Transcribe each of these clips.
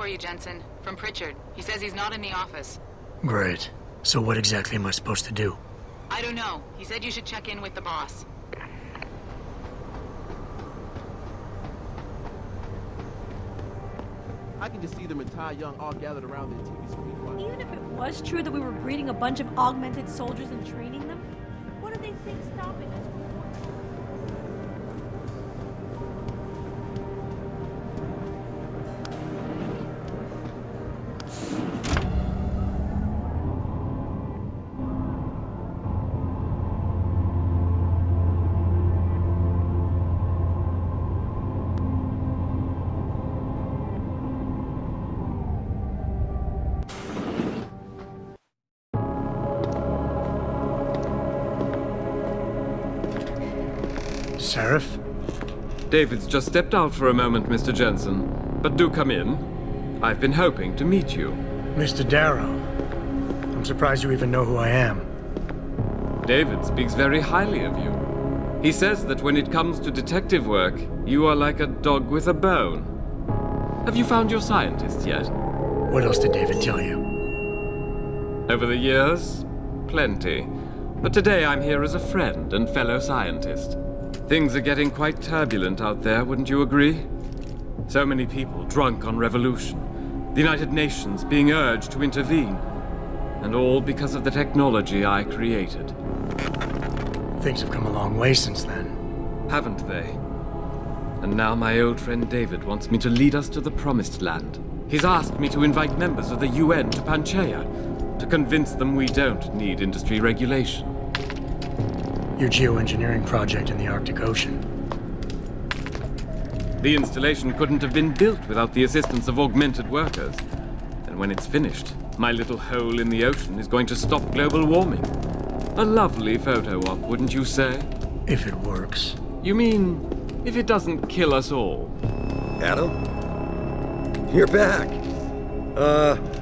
you, Jensen. From Pritchard. He says he's not in the office. Great. So what exactly am I supposed to do? I don't know. He said you should check in with the boss. I can just see them and Ty Young all gathered around their TV screen. Even if it was true that we were breeding a bunch of augmented soldiers and training them, what do they think stopping us from? Sheriff? David's just stepped out for a moment, Mr. Jensen. But do come in. I've been hoping to meet you. Mr. Darrow. I'm surprised you even know who I am. David speaks very highly of you. He says that when it comes to detective work, you are like a dog with a bone. Have you found your scientist yet? What else did David tell you? Over the years, plenty. But today I'm here as a friend and fellow scientist. Things are getting quite turbulent out there, wouldn't you agree? So many people drunk on revolution. The United Nations being urged to intervene. And all because of the technology I created. Things have come a long way since then. Haven't they? And now my old friend David wants me to lead us to the Promised Land. He's asked me to invite members of the UN to Panchaea, to convince them we don't need industry regulation. Your geoengineering project in the Arctic Ocean. The installation couldn't have been built without the assistance of augmented workers. And when it's finished, my little hole in the ocean is going to stop global warming. A lovely photo op, wouldn't you say? If it works. You mean, if it doesn't kill us all? Adam? You're back.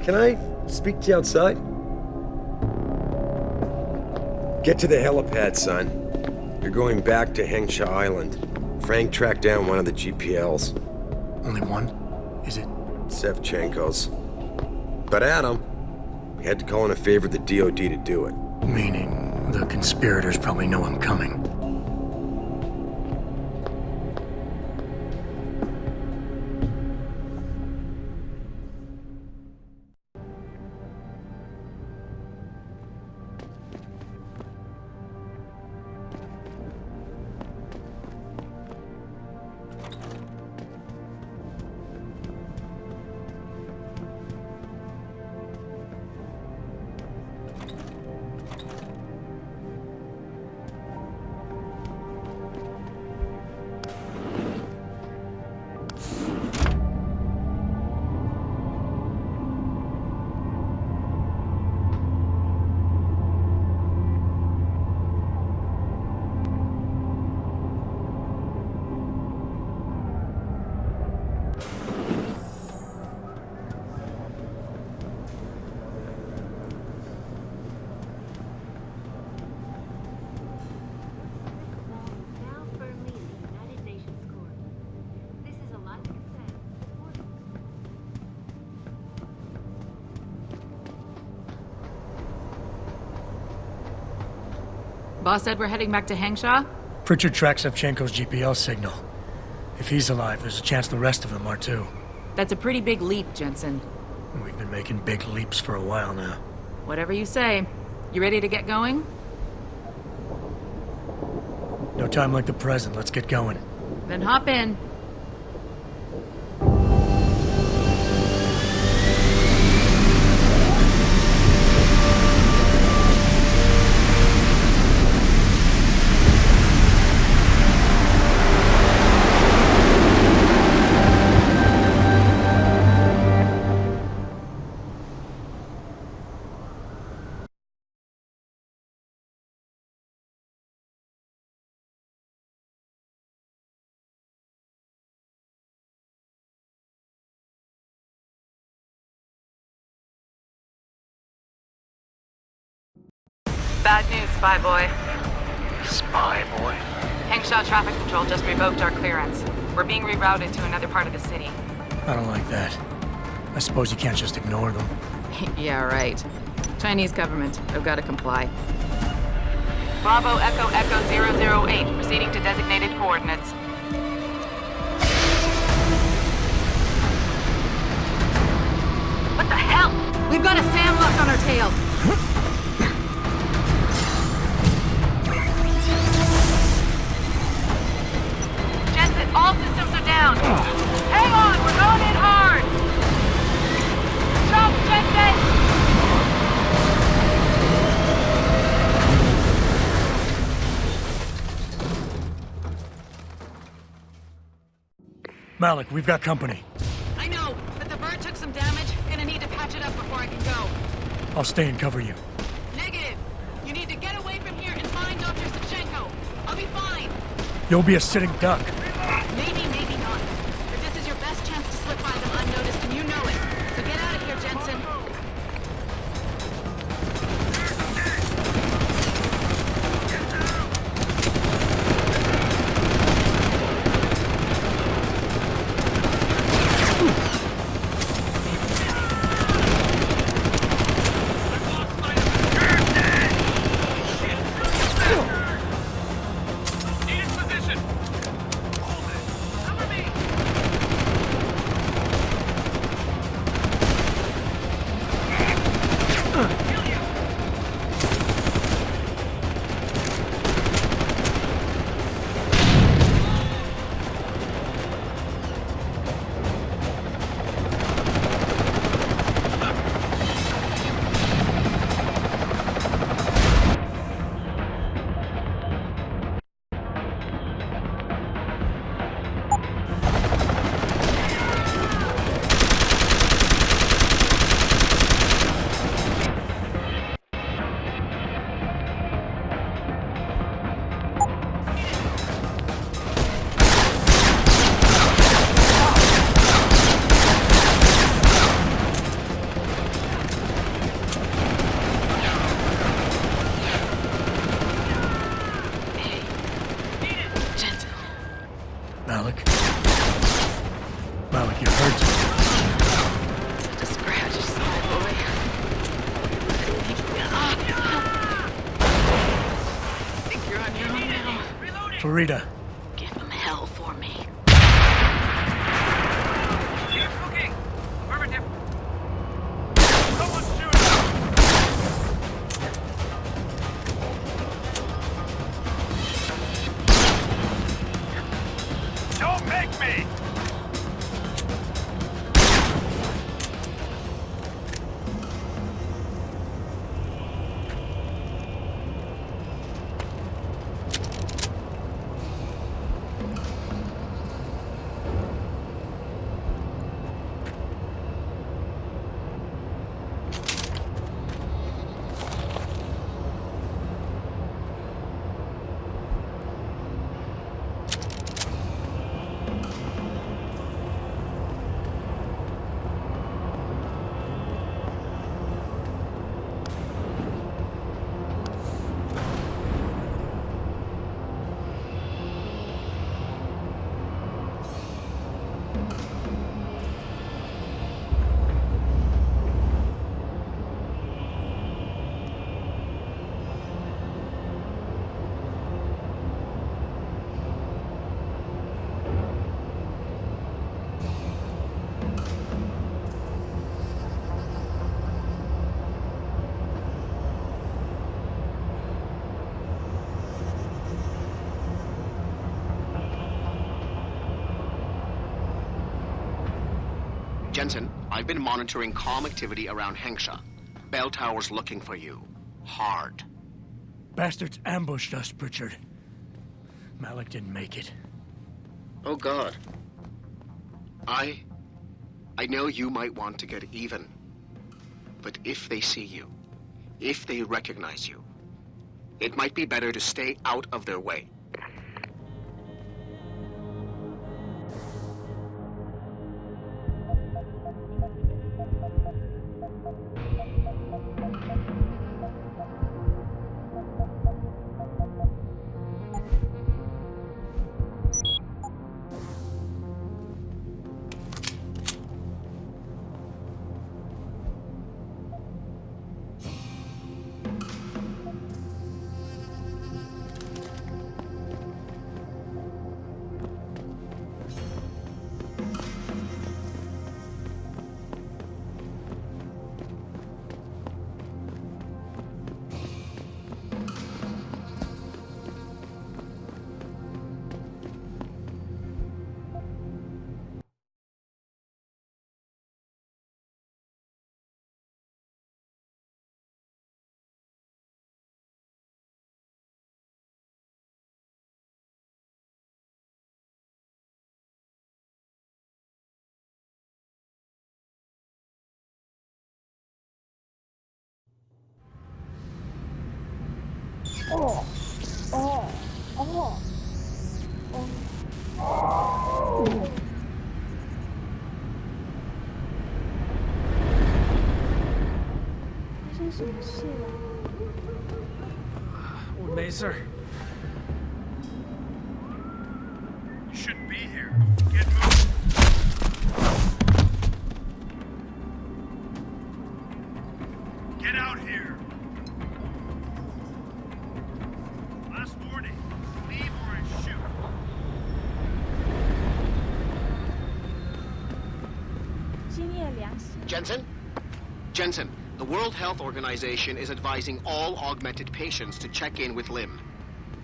Can I speak to you outside? Get to the helipad, son. You're going back to Hengsha Island. Frank tracked down one of the GPLs. Only one? Is it? Sevchenko's. But Adam, we had to call in a favor of the DoD to do it. Meaning, the conspirators probably know I'm coming. Boss said we're heading back to Hengsha? Pritchard tracks Sevchenko's GPL signal. If he's alive, there's a chance the rest of them are too. That's a pretty big leap, Jensen. We've been making big leaps for a while now. Whatever you say. You ready to get going? No time like the present. Let's get going. Then hop in. Bad news, Spy Boy. Spy Boy? Hengsha Traffic Control just revoked our clearance. We're being rerouted to another part of the city. I don't like that. I suppose you can't just ignore them. Yeah, right. Chinese government. I've got to comply. Bravo Echo Echo 008, proceeding to designated coordinates. What the hell? We've got a sandlock on our tail. Jensen, all systems are down. Hang on, we're going in hard. Jump, Jensen! Malik, we've got company. I know, but the bird took some damage. Gonna need to patch it up before I can go. I'll stay and cover you. Negative. You need to get away from here and find Dr. Savchenko. I'll be fine. You'll be a sitting duck. Maybe, maybe not. But this is your best chance to slip by them unnoticed, and you know it. So get out of here, Jensen. Malik. Malik, you're hurt. The scratch, small boy. I think you're on your own now. Farida, Give them hell for me. Keep looking! Affirmative! Someone's shooting! Don't make me! Jensen, I've been monitoring comm activity around Hengsha. Bell Tower's looking for you. Hard. bastards ambushed us, Pritchard. Malik didn't make it. Oh, God. I know you might want to get even. But if they see you, if they recognize you, it might be better to stay out of their way. 发生什么事了？我没事儿。 Should be here. Get moving. Get out here. Last warning. Leave or I shoot. Jensen? Jensen, the World Health Organization is advising all augmented patients to check in with Lim.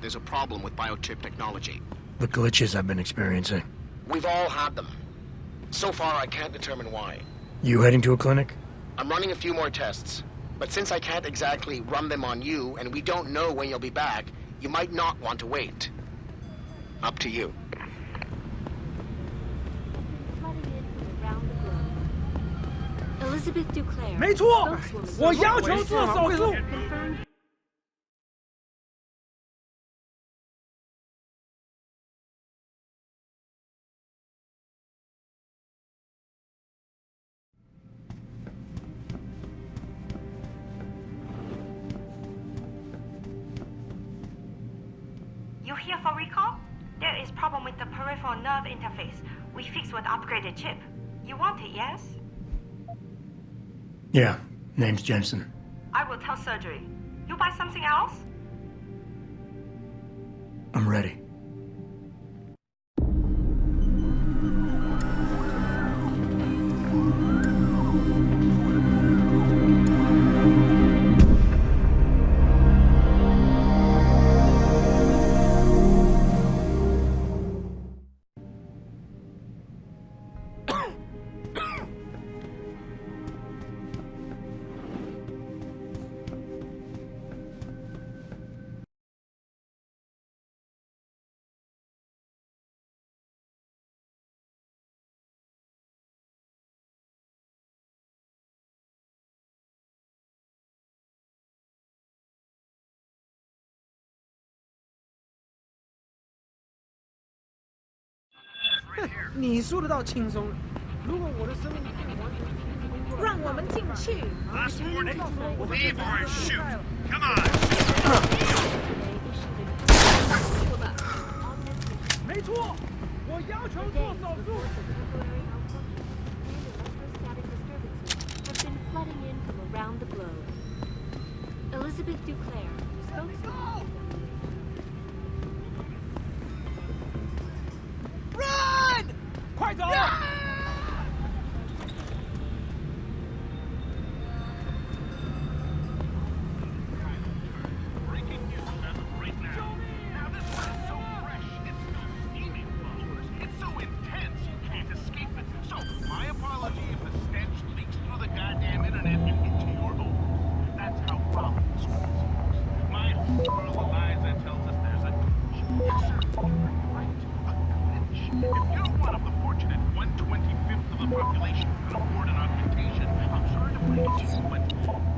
There's a problem with biochip technology. The glitches I've been experiencing. We've all had them. So far, I can't determine why. You heading to a clinic? I'm running a few more tests. But since I can't exactly run them on you, and we don't know when you'll be back, you might not want to wait. Up to you. Elizabeth Duclair. 没错，我要求做手术。 Confirmed. You here for recall? There is problem with the peripheral nerve interface. We fixed with upgraded chip. You want it, yes? Yeah, name's Jensen. I will tell surgery. You buy something else? I'm ready. Right here. 你说得到轻松，如果我的生命可以完全停止工作，让我们进去。 Last warning. Leave or I shoot. Come on. 没错，我要求做手术。 Have been flooding in from around the globe. Elizabeth Duclair, spokeswoman. Run！快走！ Breaking news as of right now. Now this one is so fresh. It's still steaming, followers. It's so intense you can't escape it. So my apology if the stench leaks through the goddamn internet and into your home. That's how problem solves. My world of lies that tells us there's a glitch. You're certainly right. A glitch. If you're one of the fortunate 1/25th of the population who can afford an augmentation, I'm sorry to break it to you, but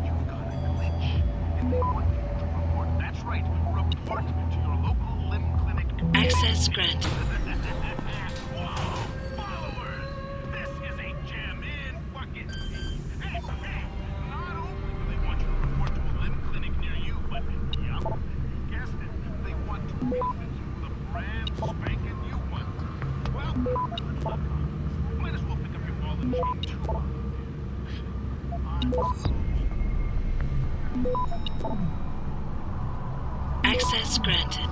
you've got a glitch. And they want you to report. That's right. Report to your local limb clinic. Access granted. Whoa, followers! This is a jam-in fucking scene. Hey, not only do they want you to report to a limb clinic near you, but, yup, you guessed it, they want to visit you with a brand spanking new one. Well, good luck. Might as well pick up your ball and chain too. Access granted.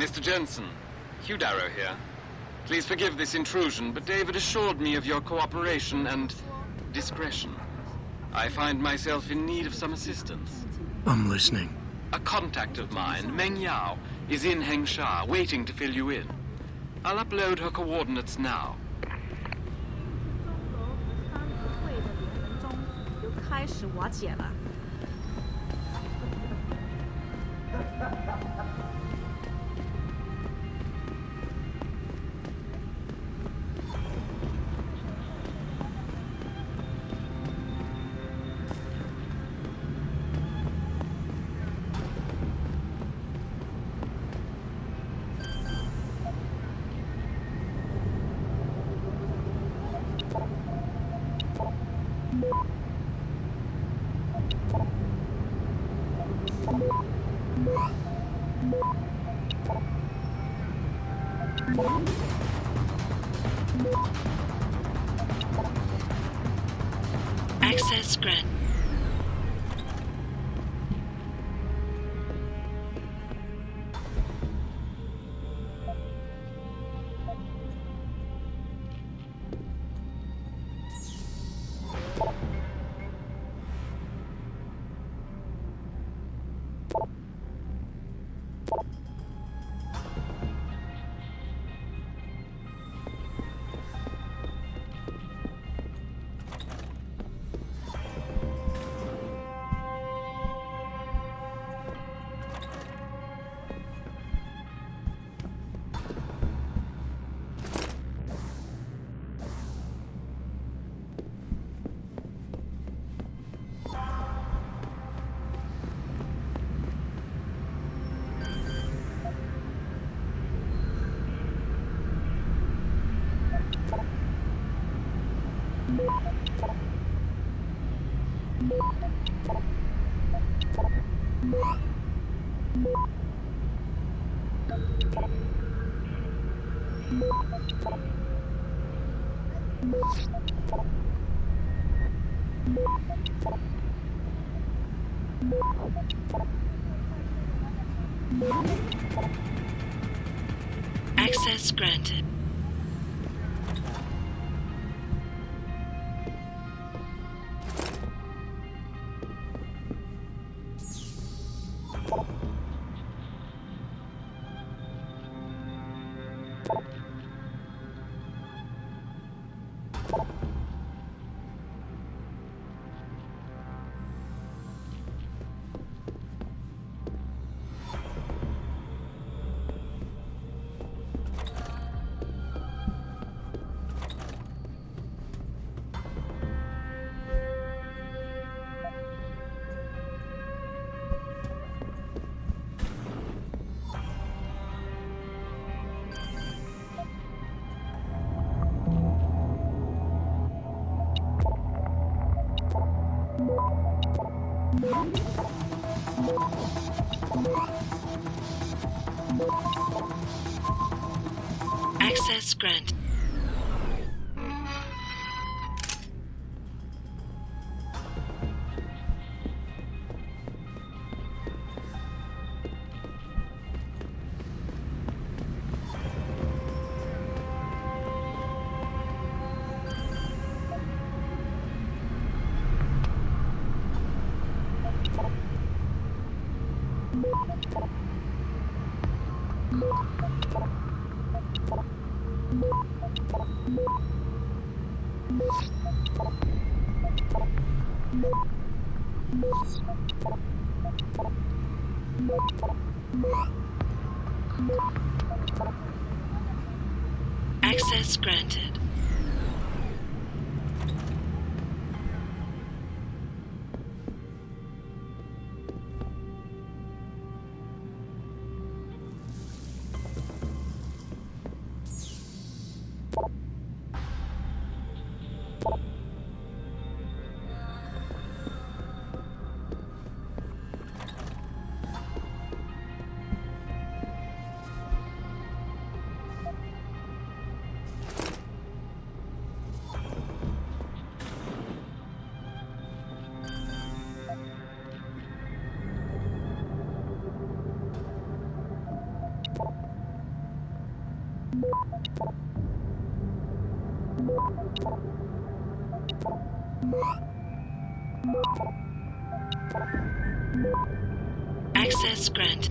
Mr. Jensen, Hugh Darrow here. Please forgive this intrusion, but David assured me of your cooperation and discretion. I find myself in need of some assistance. I'm listening. A contact of mine, Meng Yao, is in Hengsha, waiting to fill you in. I'll upload her coordinates now. 就开始瓦解了。Access granted. Access granted. Access granted. Access granted. Access granted.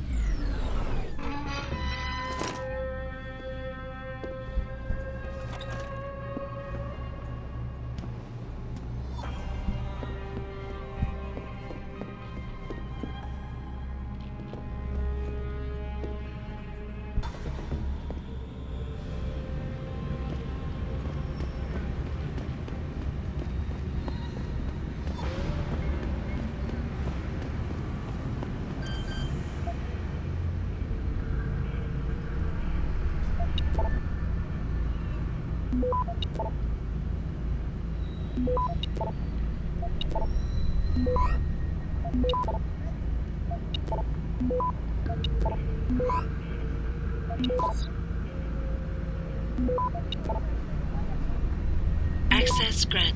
Access granted.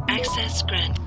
Access granted.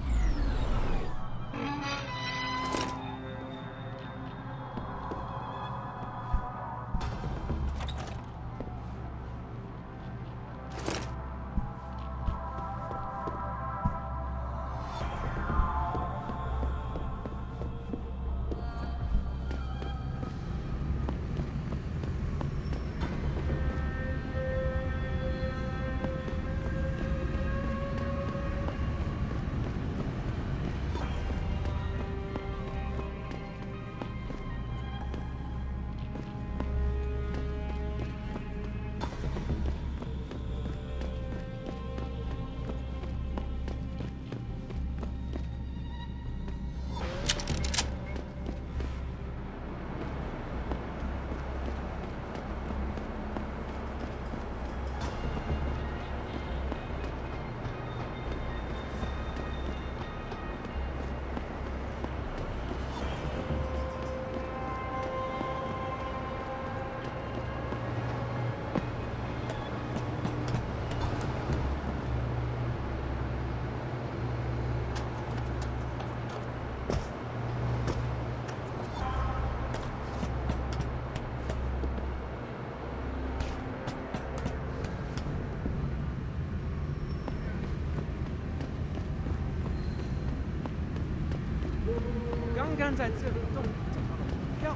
刚在这里动正好票，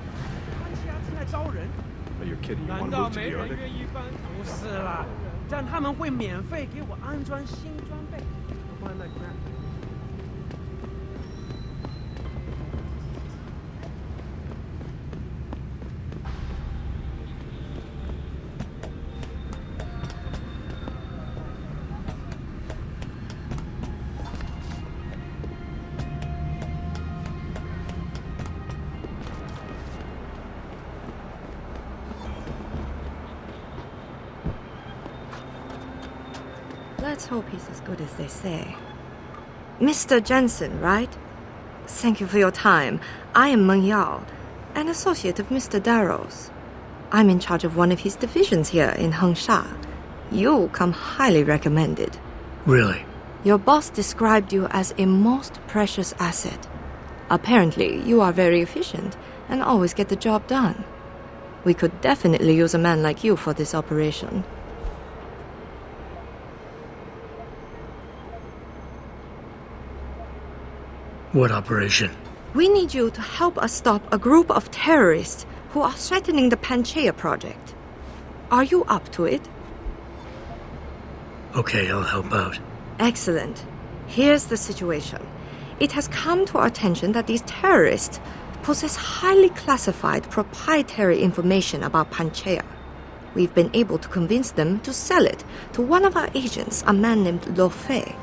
关系亚正在招人。 Are you kidding? You 难 want to 道 move to 没 the 人 Arctic? 愿意帮？不是啦，这样他们会免费给我安装新装备。Find that crap. Let's hope he's as good as they say. Mr. Jensen, right? Thank you for your time. I am Meng Yao, an associate of Mr. Darrow's. I'm in charge of one of his divisions here in Hengsha. You come highly recommended. Really? Your boss described you as a most precious asset. Apparently, you are very efficient and always get the job done. We could definitely use a man like you for this operation. What operation? We need you to help us stop a group of terrorists who are threatening the Panchaea project. Are you up to it? Okay, I'll help out. Excellent. Here's the situation. It has come to our attention that these terrorists possess highly classified proprietary information about Panchaea. We've been able to convince them to sell it to one of our agents, a man named Lo Fei.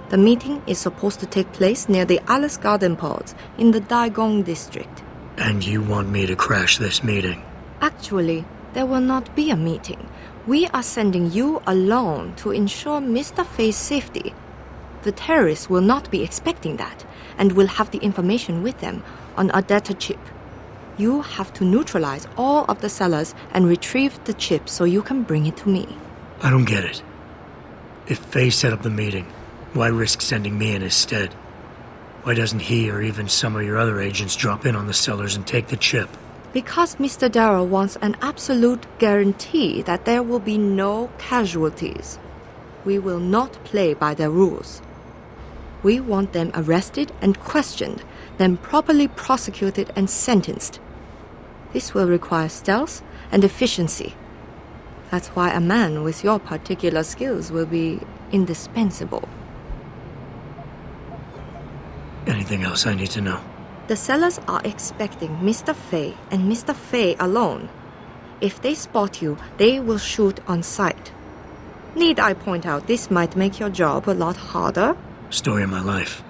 The meeting is supposed to take place near the Alice Garden pods in the Daigong district. And you want me to crash this meeting? Actually, there will not be a meeting. We are sending you alone to ensure Mr. Fei's safety. The terrorists will not be expecting that, and will have the information with them on a data chip. You have to neutralize all of the sellers and retrieve the chip so you can bring it to me. I don't get it. If Fei set up the meeting, why risk sending me in his stead? Why doesn't he or even some of your other agents drop in on the sellers and take the chip? Because Mr. Darrow wants an absolute guarantee that there will be no casualties. We will not play by their rules. We want them arrested and questioned, then properly prosecuted and sentenced. This will require stealth and efficiency. That's why a man with your particular skills will be indispensable. Anything else I need to know? The sellers are expecting Mr. Fei and Mr. Fei alone. If they spot you, they will shoot on sight. Need I point out this might make your job a lot harder? Story of my life.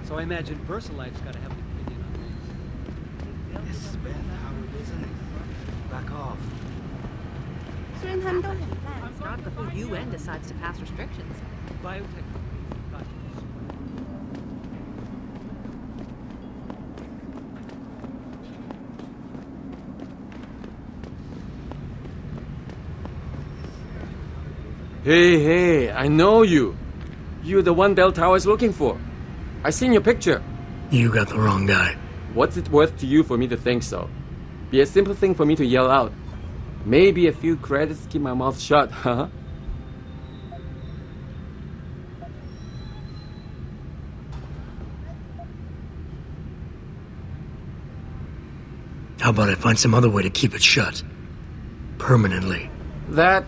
So I imagine VersaLife's got to have an opinion on this. This is bad, Howard, isn't it? Back off. 虽然他们都很烂 It's not the whole UN decides to pass restrictions. Biotech companies got this. Hey, I know you. You're the one Bell Tower is looking for. I seen your picture. You got the wrong guy. What's it worth to you for me to think so? Be a simple thing for me to yell out. Maybe a few credits keep my mouth shut, huh? How about I find some other way to keep it shut? Permanently. That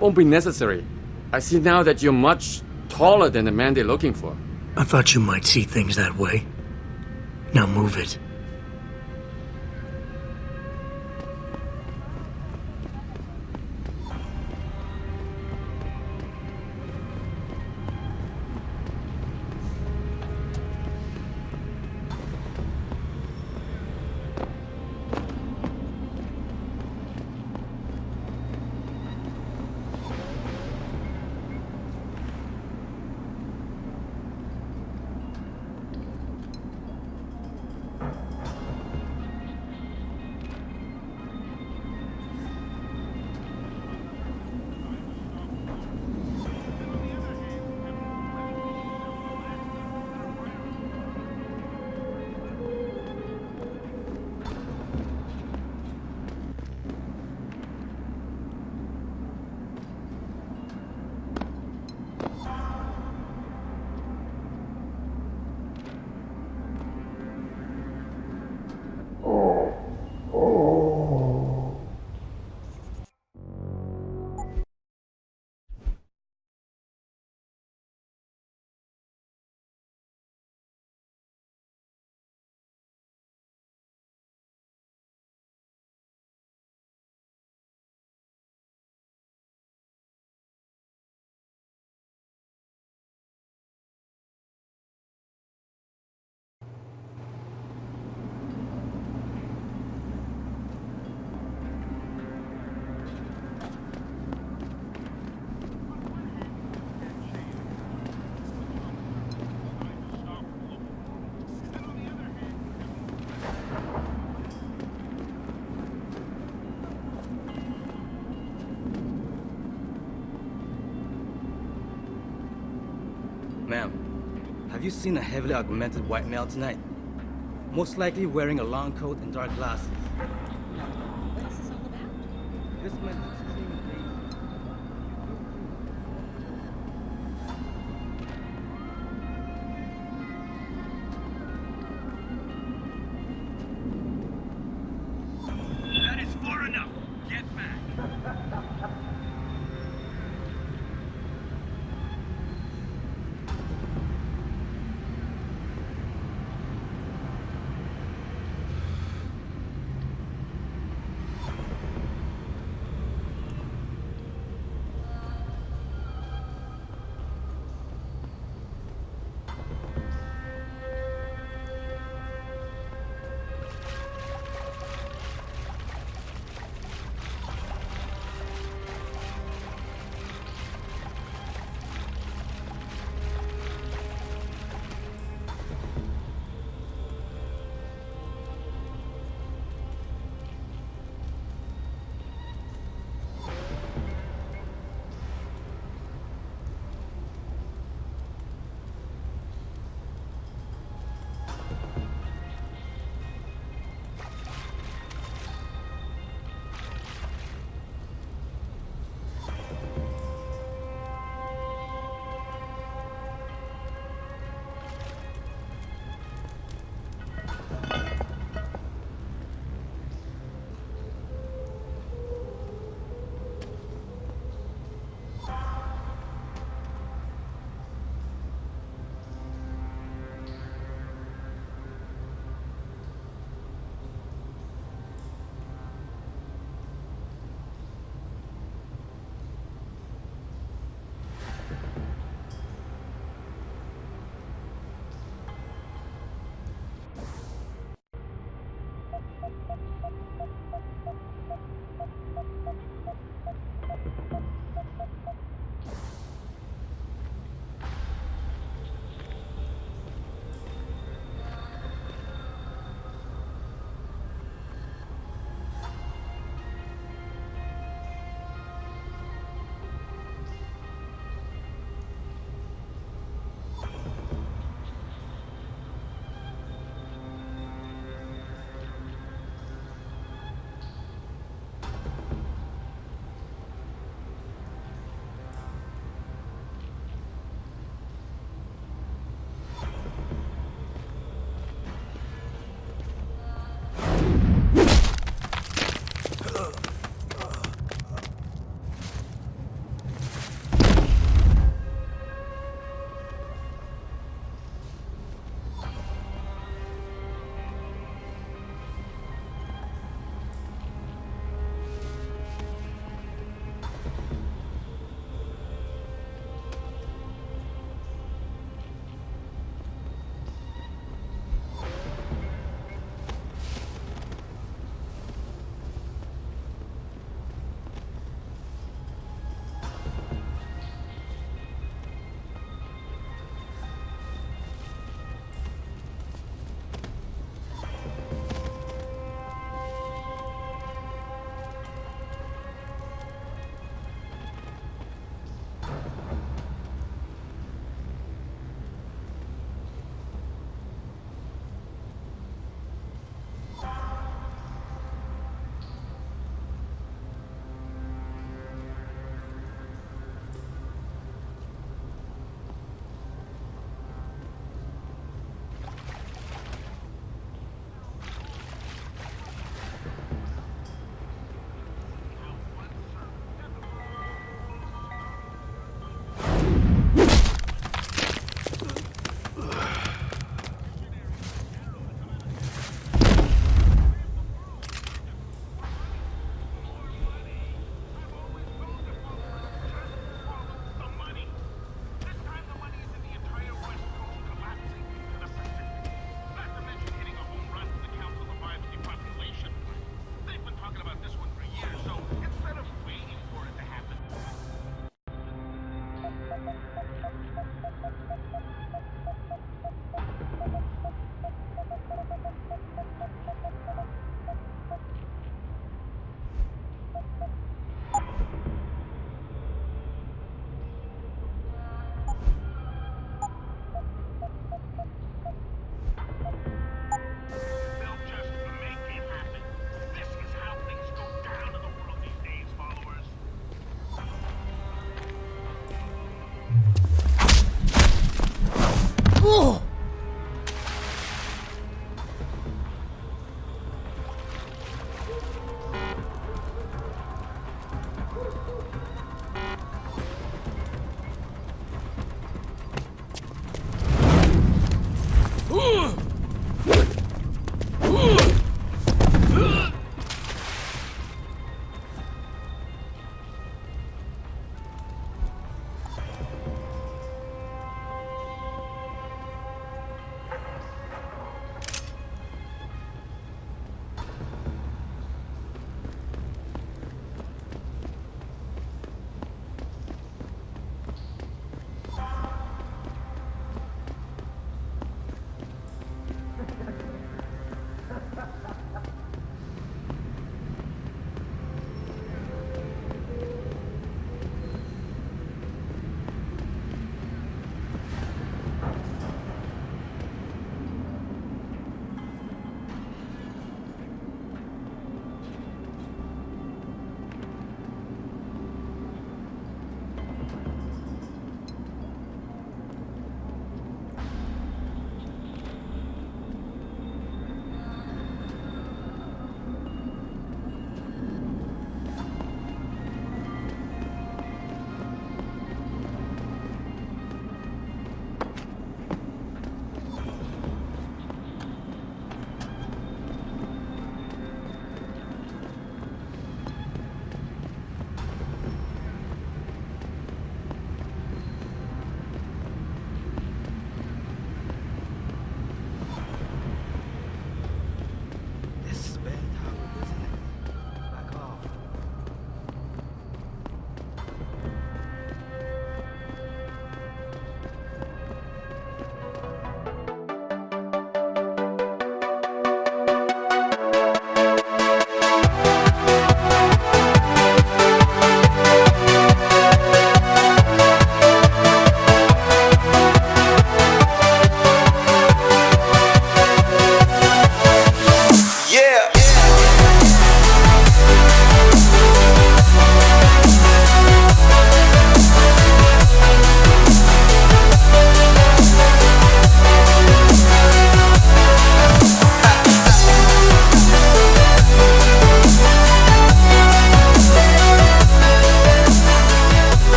won't be necessary. I see now that you're much taller than the man they're looking for. I thought you might see things that way. Now move it. Have you seen a heavily augmented white male tonight? Most likely wearing a long coat and dark glasses. What is this all about? This meant